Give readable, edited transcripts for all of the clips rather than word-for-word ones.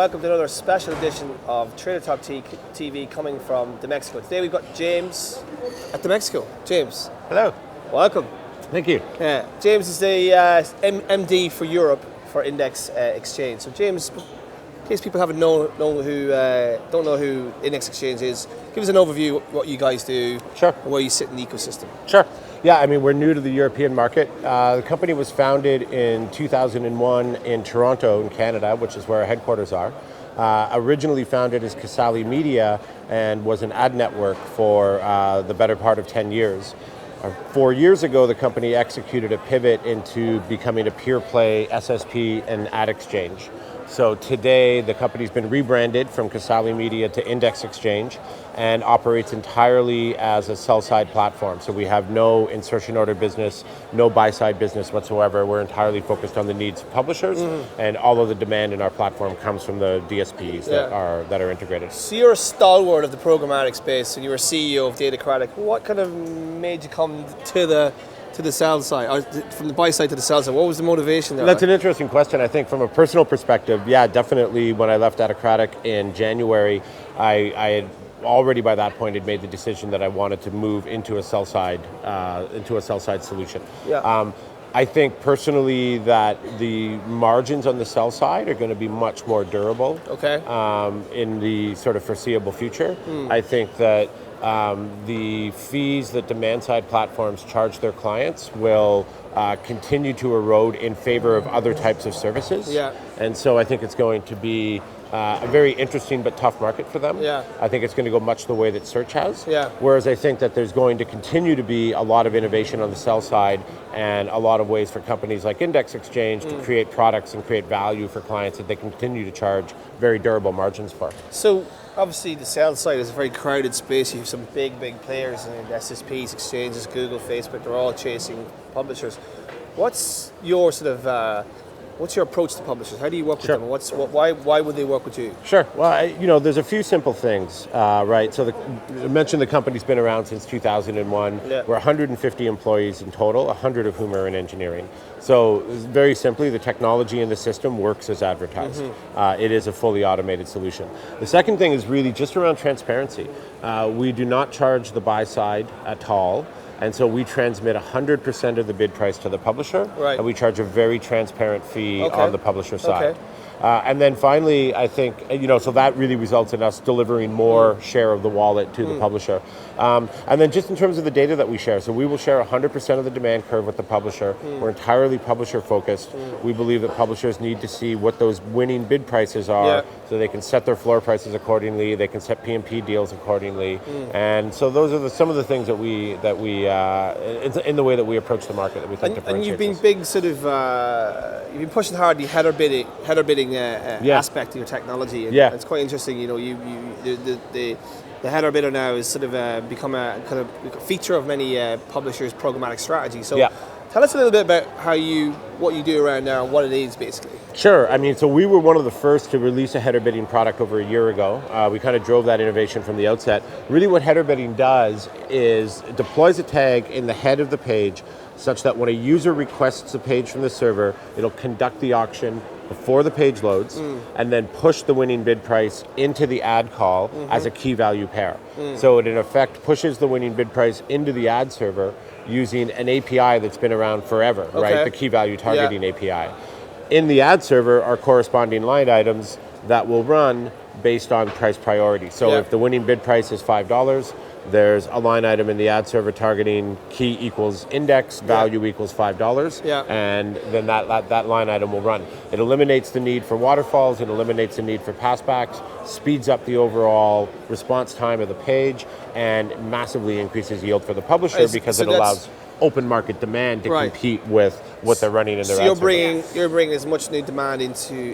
welcome to another special edition of Trader Talk TV coming from Dmexco. Today we've got James at Dmexco. James. Hello. Welcome. Thank you. James is the MD for Europe for Index Exchange. So James, in case people haven't don't know who Index Exchange is, give us an overview of what you guys do. Sure. And where you sit in the ecosystem. Sure. Yeah, I mean, we're new to the European market. The company was founded in 2001 in Toronto, in Canada, which is where our headquarters are. Originally founded as Casale Media and was an ad network for the better part of 10 years. 4 years ago, the company executed a pivot into becoming a pure play SSP and ad exchange. So today, the company's been rebranded from Casale Media to Index Exchange and operates entirely as a sell-side platform. So we have no insertion order business, no buy-side business whatsoever. We're entirely focused on the needs of publishers, and all of the demand in our platform comes from the DSPs that are integrated. So you're a stalwart of the programmatic space, and you were CEO of Datacratic. What kind of made you come to the sell side, or from the buy side to the sell side? What was the motivation there? That's an interesting question. I think from a personal perspective, yeah, definitely when I left Datacratic in January, I had already by that point had made the decision that I wanted to move into a sell side solution. Yeah. I think personally that the margins on the sell side are going to be much more durable. Okay. In the sort of foreseeable future. I think that the fees that demand-side platforms charge their clients will continue to erode in favor of other types of services. Yeah. And so I think it's going to be a very interesting but tough market for them. Yeah. I think it's going to go much the way that search has. Yeah. Whereas I think that there's going to continue to be a lot of innovation on the sell side and a lot of ways for companies like Index Exchange to create products and create value for clients that they continue to charge very durable margins for. So obviously the sell side is a very crowded space. You have some big players in SSPs, exchanges, Google, Facebook, they're all chasing publishers. What's your sort of what's your approach to publishers? How do you work with them? Why would they work with you? Sure. Well, there's a few simple things, right? So I mentioned the company's been around since 2001. Yeah. We're 150 employees in total, 100 of whom are in engineering. So very simply, the technology in the system works as advertised. It is a fully automated solution. The second thing is really just around transparency. We do not charge the buy side at all. And so we transmit 100% of the bid price to the publisher, right. And we charge a very transparent fee on the publisher side. Okay. And then finally, I think, so that really results in us delivering more share of the wallet to the publisher. And then just in terms of the data that we share, so we will share 100% of the demand curve with the publisher. We're entirely publisher focused. We believe that publishers need to see what those winning bid prices are so they can set their floor prices accordingly, they can set PMP deals accordingly. And so those are some of the things that we in the way that we approach the market that we think differentiates. And you've been big sort of, you've been pushing hard the header bidding aspect of your technology. And it's quite interesting. The header bidder now is sort of become a kind of feature of many publishers' programmatic strategy. So tell us a little bit about what you do around there and what it is basically. Sure. I mean, so we were one of the first to release a header bidding product over a year ago. We kind of drove that innovation from the outset. Really what header bidding does is it deploys a tag in the head of the page such that when a user requests a page from the server, it'll conduct the auction before the page loads and then push the winning bid price into the ad call as a key value pair. So it in effect pushes the winning bid price into the ad server using an API that's been around forever, right? The key value targeting API. In the ad server are corresponding line items that will run based on price priority. So if the winning bid price is $5, there's a line item in the ad server targeting key equals index, value equals $5, and then that line item will run. It eliminates the need for waterfalls, it eliminates the need for passbacks, speeds up the overall response time of the page, and massively increases yield for the publisher because it allows open market demand to compete with what they're running in their ad server. You're bringing as much new demand into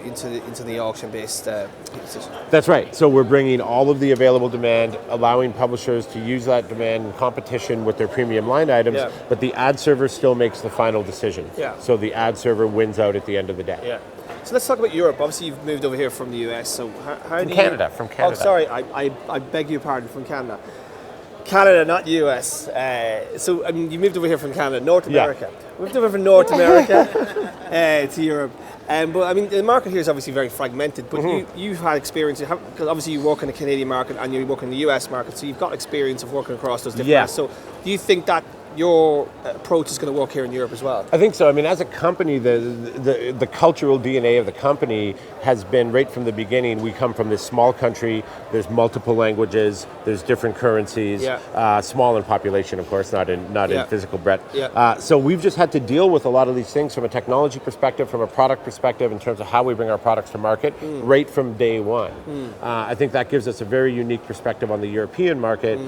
the auction-based position. That's right. So we're bringing all of the available demand, allowing publishers to use that demand in competition with their premium line items, but the ad server still makes the final decision. So the ad server wins out at the end of the day. So let's talk about Europe. Obviously, you've moved over here from the US. So how do you... From Canada. Oh, sorry. I beg your pardon, from Canada. Canada, not US. So I mean, you moved over here from Canada, North America. Moved over from North America to Europe. But I mean, the market here is obviously very fragmented. But you've had experience, because obviously you work in the Canadian market and you work in the US market, so you've got experience of working across those different markets. So do you think that your approach is going to work here in Europe as well? I think so. I mean, as a company, the cultural DNA of the company has been right from the beginning. We come from this small country. There's multiple languages. There's different currencies. Small in population, of course, not in physical breadth. So we've just had to deal with a lot of these things from a technology perspective, from a product perspective, in terms of how we bring our products to market, right from day one. I think that gives us a very unique perspective on the European market,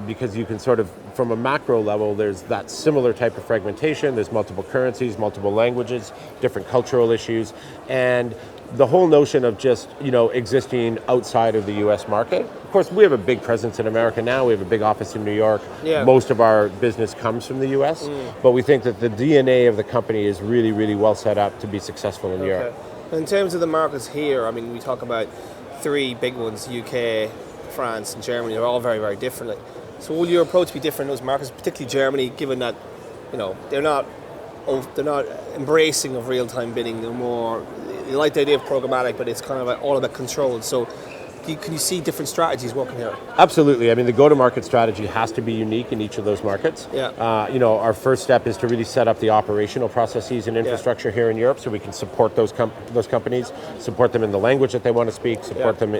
because you can sort of, from a macro level, there's that similar type of fragmentation. There's multiple currencies, multiple languages, different cultural issues, and the whole notion of just, existing outside of the U.S. market. Of course, we have a big presence in America now. We have a big office in New York. Most of our business comes from the U.S., but we think that the DNA of the company is really, really well set up to be successful in Europe. In terms of the markets here, I mean, we talk about three big ones: UK, France, and Germany. They're all very, very different. So will your approach be different in those markets, particularly Germany, given that, they're not embracing of real-time bidding? They're more, they like the idea of programmatic, but it's kind of all about control. So can you see different strategies working here? Absolutely. I mean, the go-to-market strategy has to be unique in each of those markets. Our first step is to really set up the operational processes and infrastructure here in Europe, so we can support those companies, support them in the language that they want to speak, support them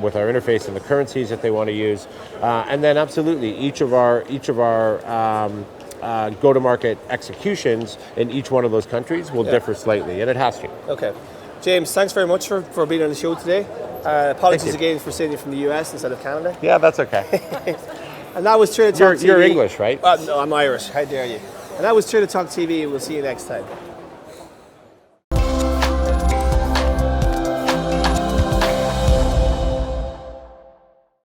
with our interface and the currencies that they want to use, and then absolutely each of our go-to-market executions in each one of those countries will differ slightly, and it has to. Okay. James, thanks very much for being on the show today. Apologies again for saying you're from the US instead of Canada. Yeah, that's okay. And that was True to Talk TV. You're English, right? No, I'm Irish. How dare you? And that was True to Talk TV, and we'll see you next time.